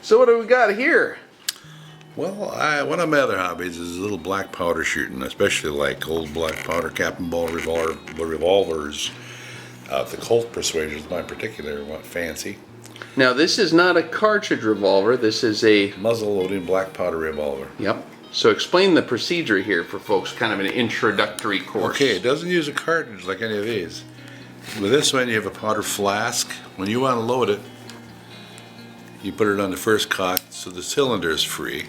So what do we got here? Well, one of my other hobbies is a little black powder shooting, especially like old black powder cap and ball revolvers. The Colt persuasion is my particular fancy. Now this is not a cartridge revolver, this is a Muzzle loading black powder revolver. Yep. So explain the procedure here for folks, kind of an introductory course. Okay, it doesn't use a cartridge like any of these. With this one you have a powder flask. When you want to load it, you put it on the first cock so the cylinder is free.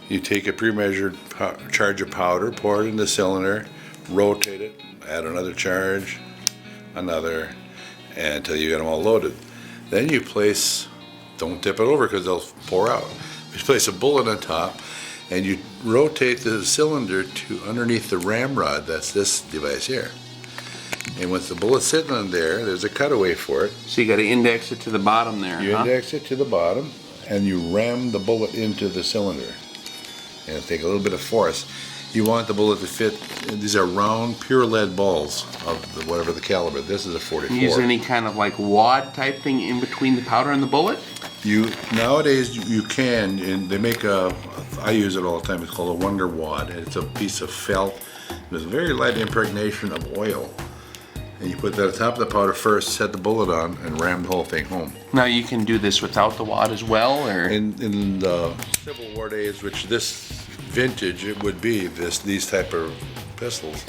You take a pre-measured charge of powder, pour it in the cylinder, rotate it, add another charge, another, until you get them all loaded. Then you place, don't tip it over because they'll pour out. You place a bullet on top and you rotate the cylinder to underneath the ramrod, that's this device here. And with the bullet sitting on there, there's a cutaway for it. So you got to index it to the bottom there, You index it to the bottom and you ram the bullet into the cylinder. And it'll take a little bit of force. You want the bullet to fit, these are round, pure lead balls of whatever the caliber. This is a 44. Use any kind of like wad type thing in between the powder and the bullet? Nowadays you can, and they make I use it all the time, it's called a Wonder Wad. It's a piece of felt with a very light impregnation of oil. And you put that on top of the powder first, set the bullet on, and ram the whole thing home. Now you can do this without the wad as well, or? In the Civil War days, which this vintage it would be, these type of pistols,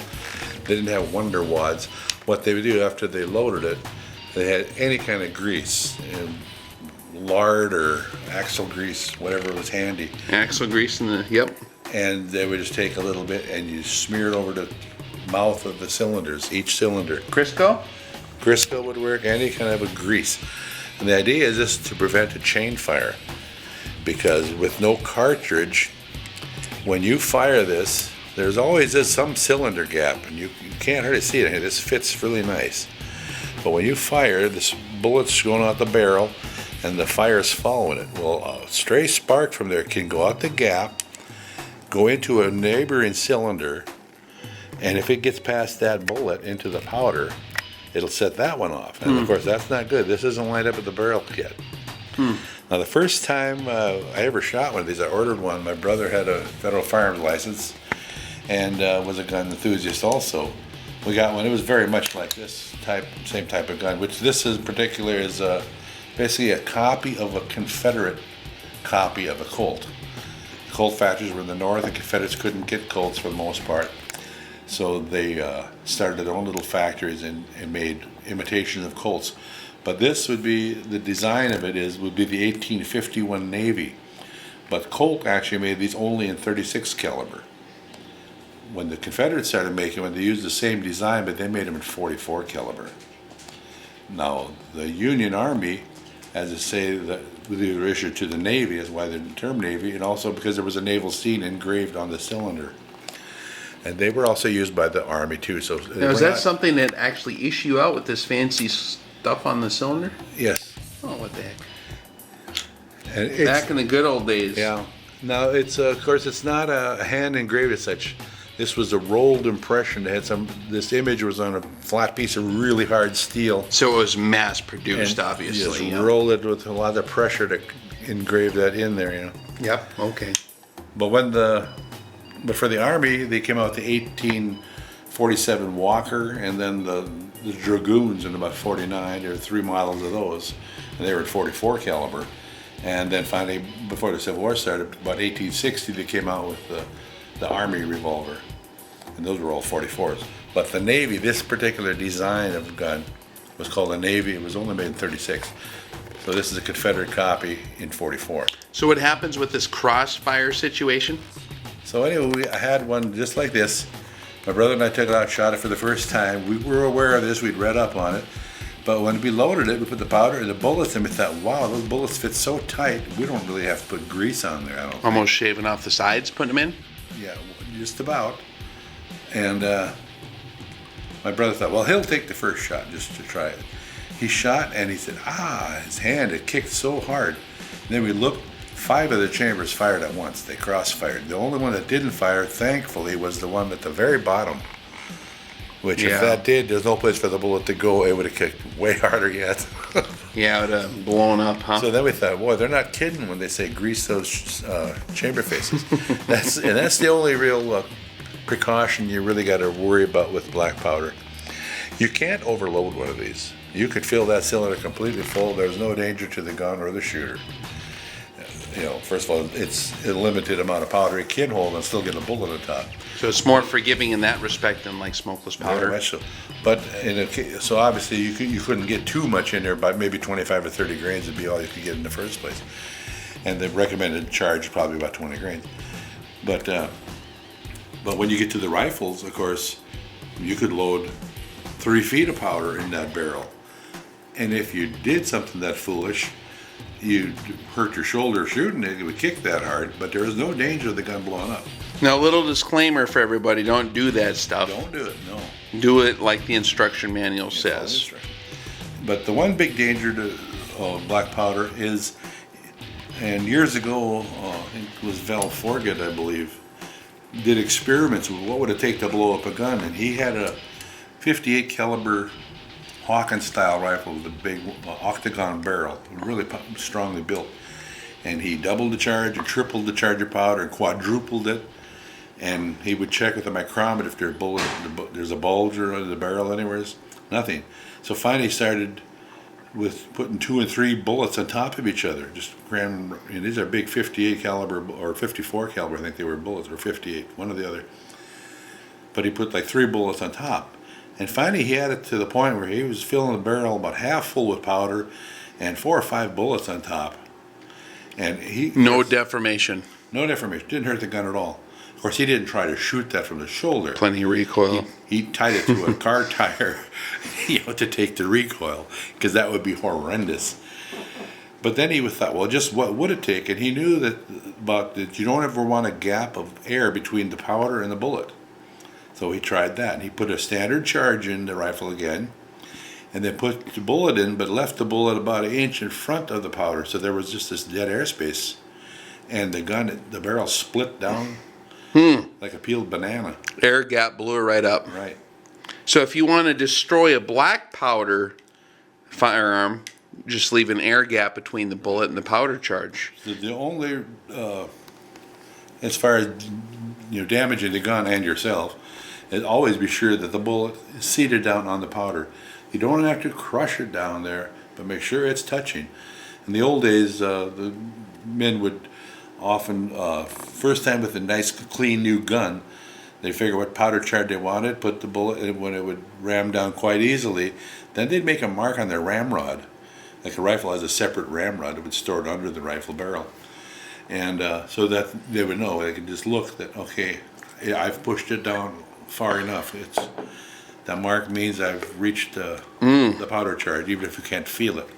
they didn't have Wonder Wads. What they would do after they loaded it, they had any kind of grease, lard or axle grease, whatever was handy. Axle grease in the, yep. And they would just take a little bit and you smear it over the mouth of the cylinders, each cylinder. Crisco? Crisco would work, any kind of a grease. And the idea is this to prevent a chain fire, because with no cartridge, when you fire this, there's always some cylinder gap, and you can't hardly see it. This fits really nice. But when you fire, this bullet's going out the barrel, and the fire's following it. Well, a stray spark from there can go out the gap, go into a neighboring cylinder, and if it gets past that bullet into the powder, it'll set that one off. And of course, that's not good. This isn't lined up at the barrel yet. Now, the first time I ever shot one of these, I ordered one. My brother had a federal firearms license and was a gun enthusiast also. We got one. It was very much like this same type of gun, which this in particular is basically a copy of a Confederate copy of a Colt. The Colt factories were in the north. The Confederates couldn't get Colts for the most part. So they started their own little factories and made imitations of Colts. But this would be, the design of it would be the 1851 Navy. But Colt actually made these only in 36 caliber. When the Confederates started making them, they used the same design, but they made them in 44 caliber. Now, the Union Army, as I say, that they were issued to the Navy, is why the term Navy, and also because there was a naval scene engraved on the cylinder. And they were also used by the Army too. So now, is that something that actually issue out with this fancy stuff on the cylinder? Yes. Oh, what the heck! And back in the good old days. Yeah. Now it's of course it's not a hand engraved as such. This was a rolled impression. It had this image was on a flat piece of really hard steel. So it was mass produced, obviously. Yes, rolled it with a lot of pressure to engrave that in there. You know. Yep. Okay. But for the Army, they came out with the 1847 Walker, and then the Dragoons in about 49. There were 3 models of those, and they were at 44 caliber. And then finally, before the Civil War started, about 1860, they came out with the Army revolver, and those were all 44s. But the Navy, this particular design of gun was called a Navy. It was only made in 36. So this is a Confederate copy in 44. So what happens with this crossfire situation? So anyway, I had one just like this. My brother and I took it out, shot it for the first time. We were aware of this, we'd read up on it. But when we loaded it, we put the powder and the bullets in, we thought, wow, those bullets fit so tight, we don't really have to put grease on there, I don't think. Almost shaving off the sides, putting them in? Yeah, just about. And my brother thought, well, he'll take the first shot just to try it. He shot and he said, his hand, it kicked so hard. And then we looked, 5 of the chambers fired at once. They cross-fired. The only one that didn't fire, thankfully, was the one at the very bottom. Which, Yeah. if that did, there's no place for the bullet to go. It would have kicked way harder yet. Yeah, it would have blown up, huh? So then we thought, boy, they're not kidding when they say grease those chamber faces. That's the only real precaution you really got to worry about with black powder. You can't overload one of these. You could fill that cylinder completely full. There's no danger to the gun or the shooter. You know, first of all, it's a limited amount of powder it can hold and still get a bullet on top. So it's more forgiving in that respect than like smokeless Very powder. much so. But so obviously you couldn't get too much in there, but maybe 25 or 30 grains would be all you could get in the first place. And the recommended charge is probably about 20 grains. But when you get to the rifles, of course, you could load 3 feet of powder in that barrel. And if you did something that foolish, you'd hurt your shoulder shooting it, it would kick that hard, but there is no danger of the gun blowing up. Now, a little disclaimer for everybody, don't do that stuff. Don't do it, no. Do it like the instruction manual says. But the one big danger to black powder is, and years ago, I think it was Val Forget, I believe, did experiments with what would it take to blow up a gun, and he had a 58 caliber Hawkins style rifle with a big octagon barrel, really strongly built. And he doubled the charge and tripled the charge of powder and quadrupled it. And he would check with a micrometer if there's a bulge or the barrel anywhere. Nothing. So finally he started with putting 2 and 3 bullets on top of each other. Just cramming, and these are big 58 caliber or 54 caliber, I think they were bullets, or 58, one or the other. But he put like 3 bullets on top. And finally he had it to the point where he was filling the barrel about half full with powder and 4 or 5 bullets on top. And No deformation. no deformation. Didn't hurt the gun at all. Of course, he didn't try to shoot that from the shoulder. Plenty of recoil. He tied it to a car tire, to take the recoil, because that would be horrendous. But then he thought, well, just what would it take? And he knew that you don't ever want a gap of air between the powder and the bullet. So he tried that, and he put a standard charge in the rifle again, and then put the bullet in, but left the bullet about 1 inch in front of the powder, so there was just this dead airspace. And the barrel split down like a peeled banana. Air gap blew it right up. Right. So if you want to destroy a black powder firearm, just leave an air gap between the bullet and the powder charge. The only, as far as damaging the gun and yourself, is always be sure that the bullet is seated down on the powder. You don't have to crush it down there, but make sure it's touching. In the old days, the men would often, first time with a nice clean new gun, they figure what powder charge they wanted, put the bullet in when it would ram down quite easily. Then they'd make a mark on their ramrod. Like a rifle has a separate ramrod that would store it under the rifle barrel. And so that they would know, they could just look that, okay, I've pushed it down far enough. That mark means I've reached the powder charge, even if you can't feel it.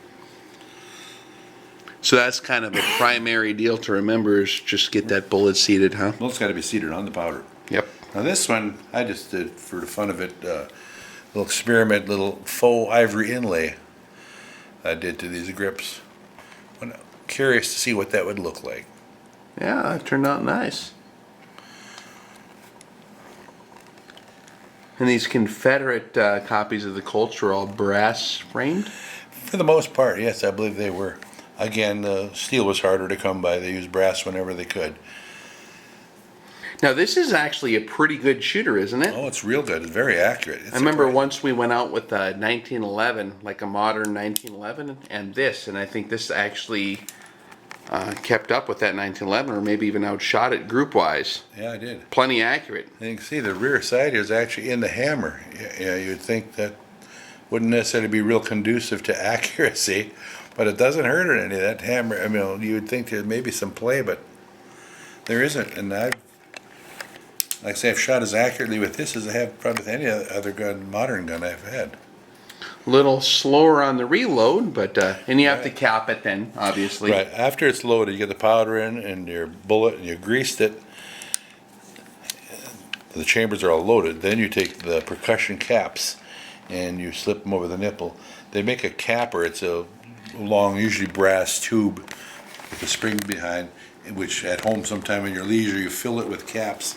So that's kind of a primary deal to remember, is just get that bullet seated, huh? Well, it's got to be seated on the powder. Yep. Now this one, I just did for the fun of it, little experiment, little faux ivory inlay I did to these grips. I'm curious to see what that would look like. Yeah, that turned out nice. And these Confederate copies of the Colts were all brass framed? For the most part, yes, I believe they were. Again, the steel was harder to come by. They used brass whenever they could. Now, this is actually a pretty good shooter, isn't it? Oh, it's real good. It's very accurate. I remember once we went out with a 1911, like a modern 1911, and I think this actually kept up with that 1911, or maybe even outshot it group-wise. Yeah, I did. Plenty accurate. And you can see the rear sight is actually in the hammer. Yeah, you'd think that wouldn't necessarily be real conducive to accuracy, but it doesn't hurt or any of that hammer. I mean, you would think there may be some play, but there isn't. And like I say, I've shot as accurately with this as I have probably with any other gun, modern gun I've had. A little slower on the reload, but and you have to Right. cap it then, obviously. Right. After it's loaded, you get the powder in and your bullet, and you greased it. The chambers are all loaded. Then you take the percussion caps and you slip them over the nipple. They make a capper. It's a long, usually brass tube with a spring behind, which at home sometime in your leisure you fill it with caps.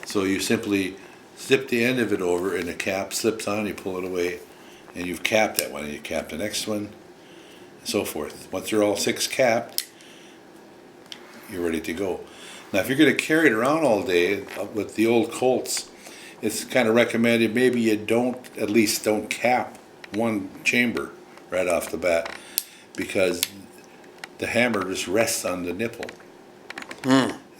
So you simply zip the end of it over, and the cap slips on. You pull it away, and you've capped that one. And you cap the next one, and so forth. Once they're all 6 capped, you're ready to go. Now, if you're going to carry it around all day with the old Colts, it's kind of recommended maybe you at least don't cap one chamber right off the bat, because the hammer just rests on the nipple.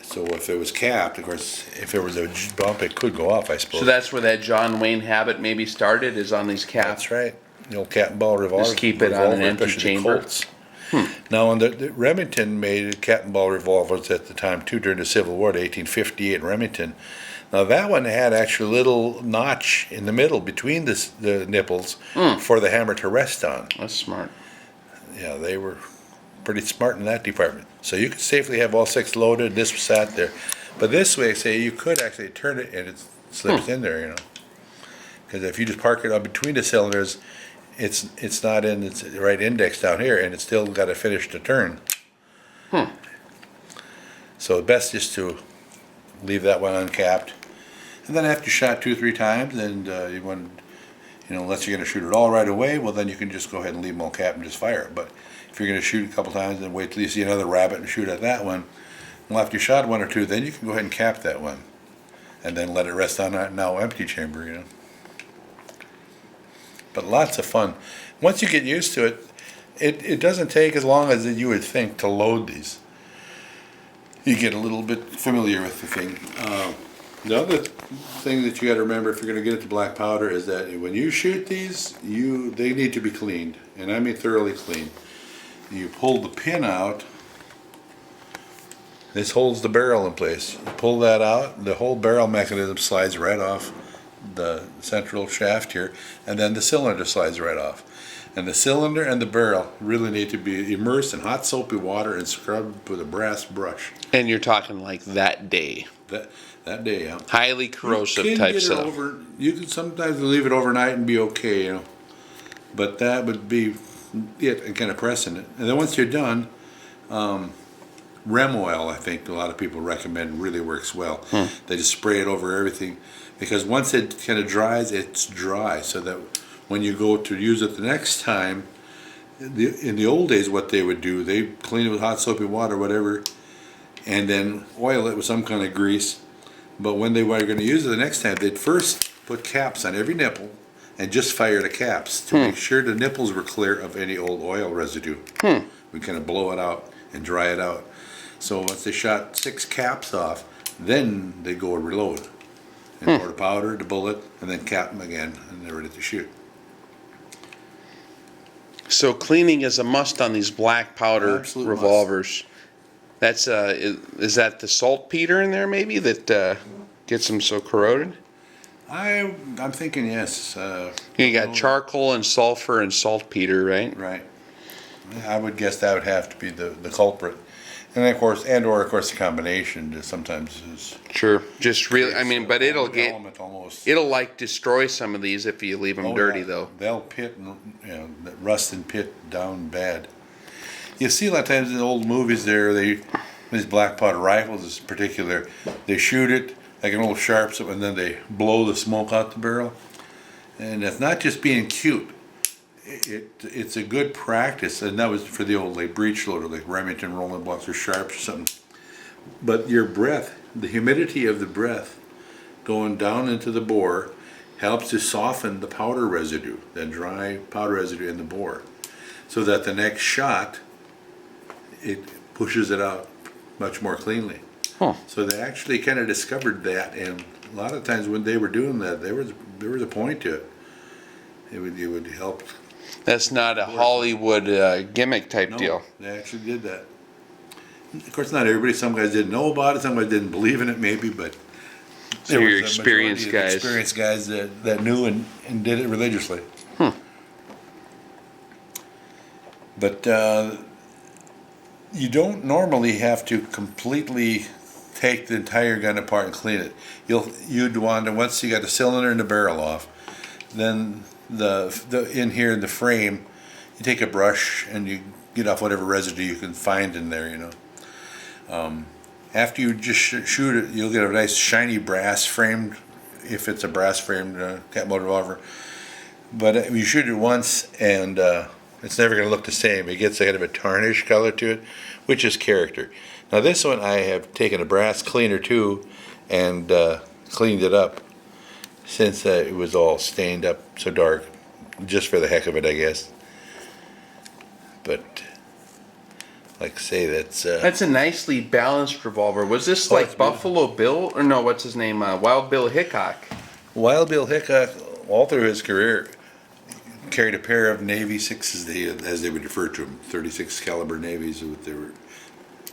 So if it was capped, of course, if there was a bump, it could go off, I suppose. So that's where that John Wayne habit maybe started, is on these caps. That's right. The old cap and ball revolver. Just keep it on an empty especially the chamber. Colts. Now, the Remington made cap and ball revolvers at the time too, during the Civil War, the 1858 Remington. Now that one had actually a little notch in the middle between the nipples for the hammer to rest on. That's smart. Yeah, they were pretty smart in that department. So you could safely have all 6 loaded. This sat there, but this way, say you could actually turn it and it slips in there, you know. Because if you just park it up between the cylinders, it's not in its right index down here, and it's still got to finish the turn. So best is to leave that one uncapped, and then after you shot 2 or 3 times, and you want, unless you're going to shoot it all right away, well then you can just go ahead and leave them all capped and just fire it. But if you're going to shoot a couple times and wait till you see another rabbit and shoot at that one, well, after you shot 1 or 2, then you can go ahead and cap that one, and then let it rest on that now empty chamber, you know. But lots of fun. Once you get used to it, it doesn't take as long as you would think to load these. You get a little bit familiar with the thing. The other thing that you got to remember if you're going to get it to black powder is that when you shoot these, they need to be cleaned, and I mean thoroughly cleaned. You pull the pin out. This holds the barrel in place. You pull that out, the whole barrel mechanism slides right off the central shaft here, and then the cylinder slides right off. And the cylinder and the barrel really need to be immersed in hot soapy water and scrubbed with a brass brush. And you're talking like that day. That day, yeah. Highly corrosive you can type get stuff. It over, you can sometimes leave it overnight and be okay, you know. But that would be it, and kind of pressing it. And then once you're done, Rem oil, I think a lot of people recommend, really works well. They just spray it over everything, because once it kind of dries, it's dry, so that when you go to use it the next time, in the old days what they would do, they clean it with hot soapy water, whatever, and then oil it with some kind of grease. But when they were going to use it the next time, they'd first put caps on every nipple and just fire the caps to make sure the nipples were clear of any old oil residue. We kind of blow it out and dry it out. So once they shot 6 caps off, then they go and reload. And pour the powder, the bullet, and then cap them again, and they're ready to shoot. So cleaning is a must on these black powder Absolute revolvers. That's is that the saltpeter in there maybe that gets them so corroded? I'm thinking yes. You got charcoal and sulfur and saltpeter, right? Right. I would guess that would have to be the culprit. And of course, the combination just sometimes is. Sure. Just really, I mean, but it'll get, element almost. it'll like destroy some of these if you leave them dirty Yeah. though. They'll pit, rust and pit down bad. You see a lot of times in the old movies there, these black powder rifles in particular, they shoot it like an old sharps, and then they blow the smoke out the barrel. And it's not just being cute. It's a good practice, and that was for the old like breech loader, like Remington rolling blocks or sharps or something. But your breath, the humidity of the breath going down into the bore helps to soften the powder residue, the dry powder residue in the bore, so that the next shot, it pushes it out much more cleanly. So they actually kind of discovered that, and a lot of times when they were doing that, there was a point to it. It would help. That's not a Hollywood gimmick type deal. They actually did that. Of course, not everybody. Some guys didn't know about it. Some guys didn't believe in it, maybe. But So you're experienced guys. Experienced guys that knew and did it religiously. But you don't normally have to completely take the entire gun apart and clean it. You'd want to, once you got the cylinder and the barrel off, then the in here in the frame, you take a brush and you get off whatever residue you can find in there, you know. After you just shoot it, you'll get a nice shiny brass framed if it's a brass framed cat motor revolver. But you shoot it once and it's never going to look the same. It gets kind of a tarnish color to it, which is character. Now this one I have taken a brass cleaner too and cleaned it up since it was all stained up so dark, just for the heck of it, I guess. But like I say, that's a nicely balanced revolver. Was this like Buffalo Bill, or no, what's his name, Wild Bill Hickok? Wild Bill Hickok, all through his career, carried a pair of Navy 6s, as they would refer to them, 36 caliber Navies. They were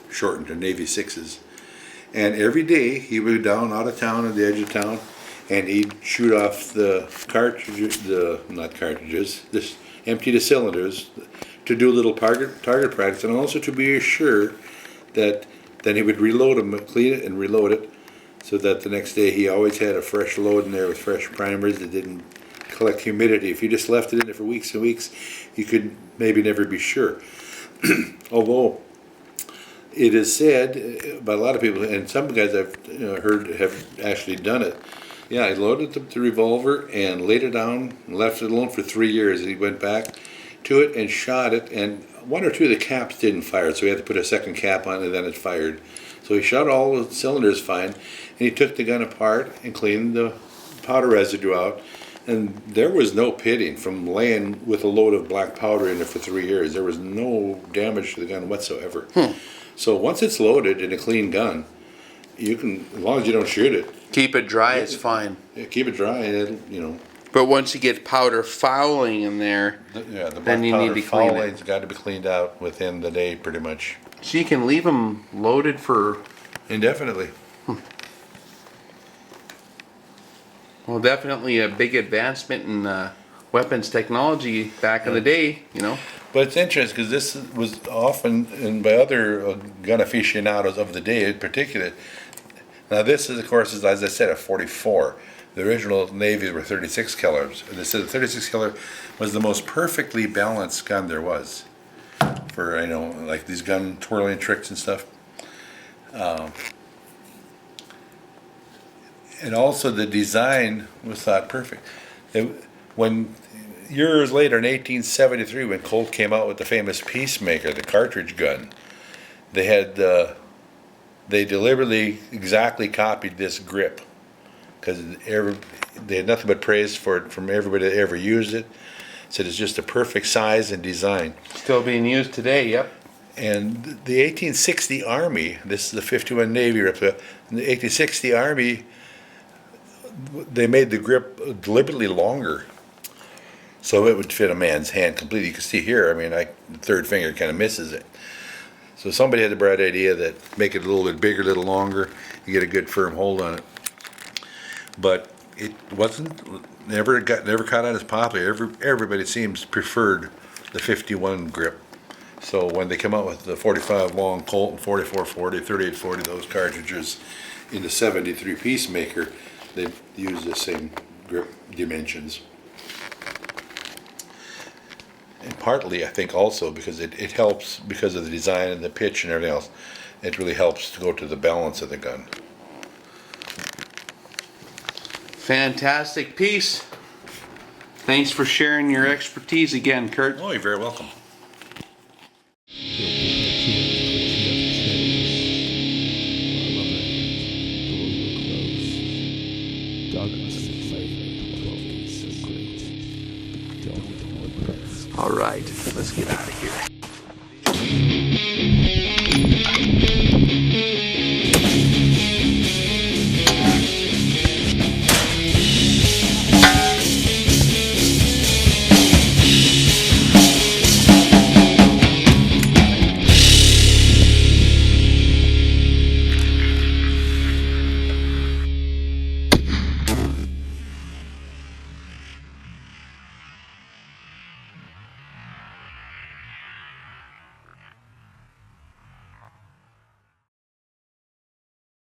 shortened to Navy 6s. And every day he would go down out of town, at the edge of town, and he'd shoot off the cartridges, just empty the cylinders to do a little target practice, and also to be sure that then he would reload them, clean it and reload it, so that the next day he always had a fresh load in there with fresh primers that didn't collect humidity. If you just left it in there for weeks and weeks, you could maybe never be sure. Although it is said by a lot of people, and some guys I've heard have actually done it. Yeah, he loaded the revolver and laid it down and left it alone for 3 years. And he went back to it and shot it, and one or two of the caps didn't fire, so he had to put a second cap on it, and then it fired. So he shot all the cylinders fine, and he took the gun apart and cleaned the powder residue out, and there was no pitting from laying with a load of black powder in it for 3 years. There was no damage to the gun whatsoever. So once it's loaded in a clean gun, you can, as long as you don't shoot it, Keep it dry, it's fine. yeah, keep it dry, and it'll, But once you get powder fouling in there, the then you need to clean it. It's got to be cleaned out within the day, pretty much. So you can leave them loaded for, Indefinitely. well, definitely a big advancement in weapons technology back in the day, you know. But it's interesting because this was often, and by other gun aficionados of the day in particular. Now this is, of course, as I said, a 44. The original Navies were 36 calibers. And they said the 36 caliber was the most perfectly balanced gun there was for, like these gun twirling tricks and stuff. And also the design was thought perfect. When years later, in 1873, when Colt came out with the famous Peacemaker, the cartridge gun, they had they deliberately exactly copied this grip, because they had nothing but praise for it from everybody that ever used it. Said it's just a perfect size and design. Still being used today, yep. And the 1860 Army, this is the 51 Navy replica, in the 1860 Army, they made the grip deliberately longer, so it would fit a man's hand completely. You can see here, the third finger kind of misses it. So somebody had the bright idea that make it a little bit bigger, a little longer, you get a good firm hold on it. But it never caught on as popular. Everybody seems preferred the 51 grip. So when they come out with the 45 long Colt and 4440, 3840, those cartridges in the 73 Peacemaker, they use the same grip dimensions. And partly, I think, also because it helps because of the design and the pitch and everything else. It really helps to go to the balance of the gun. Fantastic piece. Thanks for sharing your expertise again, Kurt. Oh, you're very welcome. All right, let's get out of here.